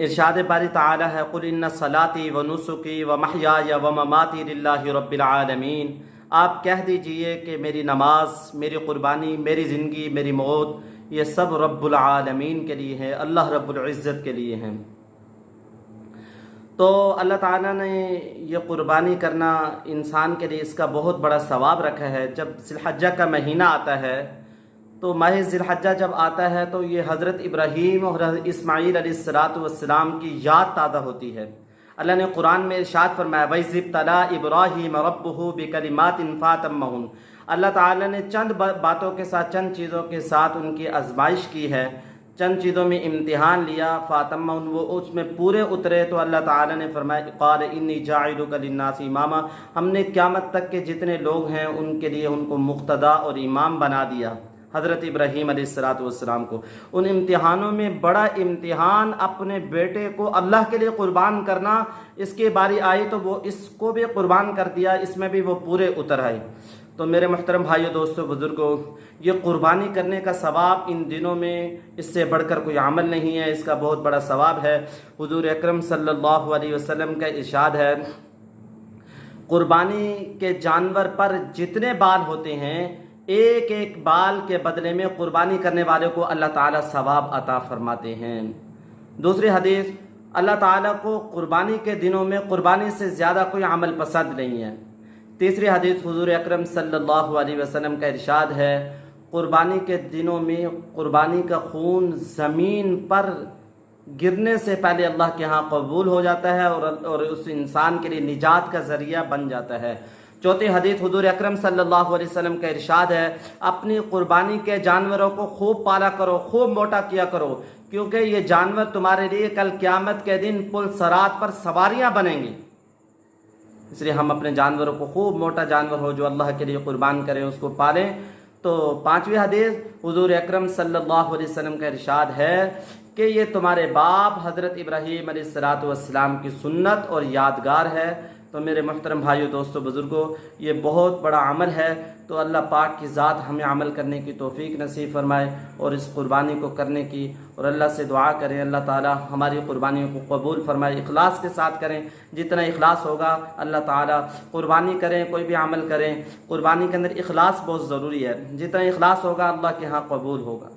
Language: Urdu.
ارشاد باری تعالی ہے قل ان صلاتی و نسکی و محیای و مماتی للہ رب العالمین، آپ کہہ دیجئے کہ میری نماز، میری قربانی، میری زندگی، میری موت، یہ سب رب العالمین کے لیے ہے، اللہ رب العزت کے لیے ہیں۔ تو اللہ تعالیٰ نے یہ قربانی کرنا انسان کے لیے اس کا بہت بڑا ثواب رکھا ہے۔ جب ذی الحجہ کا مہینہ آتا ہے تو ماہ ذی الحجہ جب آتا ہے تو یہ حضرت ابراہیم اور حضرت اسماعیل علیہ السلام کی یاد تازہ ہوتی ہے۔ اللہ نے قرآن میں ارشاد فرمایا وَإِذِ ابْتَلَىٰ إِبْرَاهِيمَ رَبُّهُ بِكَلِمَاتٍ فَأَتَمَّهُنَّ، اللہ تعالیٰ نے چند باتوں کے ساتھ، چند چیزوں کے ساتھ ان کی آزمائش کی ہے، چند چیزوں میں امتحان لیا، فَأَتَمَّهُنَّ، وہ اس میں پورے اترے تو اللہ تعالیٰ نے فرمایا قَالَ إِنِّي جَاعِلُكَ لِلنَّاسِ إِمَامًا، ہم نے قیامت تک کے جتنے لوگ ہیں ان کے لیے ان کو مقتدا اور امام بنا دیا، حضرت ابراہیم علیہ السلام کو۔ ان امتحانوں میں بڑا امتحان اپنے بیٹے کو اللہ کے لیے قربان کرنا، اس کی باری آئی تو وہ اس کو بھی قربان کر دیا، اس میں بھی وہ پورے اتر آئے۔ تو میرے محترم بھائیو، دوستو، بزرگوں، یہ قربانی کرنے کا ثواب ان دنوں میں اس سے بڑھ کر کوئی عمل نہیں ہے، اس کا بہت بڑا ثواب ہے۔ حضور اکرم صلی اللہ علیہ وسلم کا ارشاد ہے قربانی کے جانور پر جتنے بال ہوتے ہیں، ایک ایک بال کے بدلے میں قربانی کرنے والے کو اللہ تعالیٰ ثواب عطا فرماتے ہیں۔ دوسری حدیث، اللہ تعالیٰ کو قربانی کے دنوں میں قربانی سے زیادہ کوئی عمل پسند نہیں ہے۔ تیسری حدیث، حضور اکرم صلی اللہ علیہ وسلم کا ارشاد ہے قربانی کے دنوں میں قربانی کا خون زمین پر گرنے سے پہلے اللہ کے ہاں قبول ہو جاتا ہے اور اس انسان کے لیے نجات کا ذریعہ بن جاتا ہے۔ چوتھی حدیث، حضور اکرم صلی اللہ علیہ وسلم کا ارشاد ہے اپنی قربانی کے جانوروں کو خوب پالا کرو، خوب موٹا کیا کرو، کیونکہ یہ جانور تمہارے لیے کل قیامت کے دن پل صراط پر سواریاں بنیں گے۔ اس لیے ہم اپنے جانوروں کو، خوب موٹا جانور ہو جو اللہ کے لیے قربان کریں، اس کو پالیں۔ تو پانچویں حدیث، حضور اکرم صلی اللہ علیہ وسلم کا ارشاد ہے کہ یہ تمہارے باپ حضرت ابراہیم علیہ السلام کی سنت اور یادگار ہے۔ تو میرے محترم بھائیو، دوستو، بزرگوں، یہ بہت بڑا عمل ہے۔ تو اللہ پاک کی ذات ہمیں عمل کرنے کی توفیق نصیب فرمائے اور اس قربانی کو کرنے کی، اور اللہ سے دعا کریں اللہ تعالی ہماری قربانیوں کو قبول فرمائے، اخلاص کے ساتھ کریں۔ جتنا اخلاص ہوگا اللہ تعالی، قربانی کریں، کوئی بھی عمل کریں، قربانی کے اندر اخلاص بہت ضروری ہے، جتنا اخلاص ہوگا اللہ کے ہاں قبول ہوگا۔